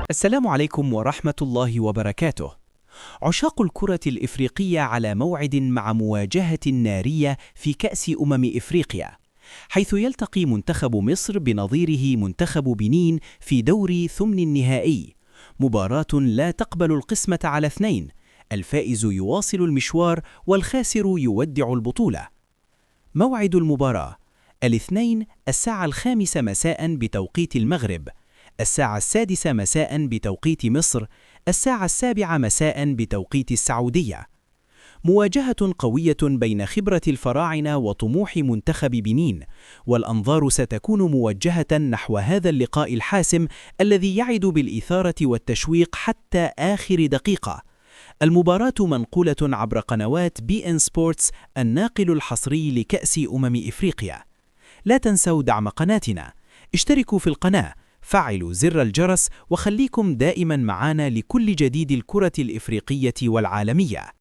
السلام عليكم ورحمة الله وبركاته. عشاق الكرة الإفريقية على موعد مع مواجهة نارية في كأس إفريقيا، حيث يلتقي منتخب مصر بنظيره منتخب بنين في دور ثمن النهائي. مباراة لا تقبل القسمة على اثنين، الفائز يواصل المشوار والخاسر يودع البطولة. موعد المباراة: الاثنين 5:05 مساء بتوقيت المغرب، 6:00 مساء بتوقيت مصر، 7:00 مساء بتوقيت السعودية. مواجهة قوية بين خبرة الفراعنة وطموح منتخب بنين، والأنظار ستكون موجهة نحو هذا اللقاء الحاسم الذي يعد بالإثارة والتشويق حتى آخر دقيقة. المباراة منقولة عبر قنوات BN سبورتس، الناقل الحصري لكأس إفريقيا. لا تنسوا دعم قناتنا، اشتركوا في القناة، فعلوا زر الجرس، وخليكم دائما معنا لكل جديد الكرة الإفريقية والعالمية.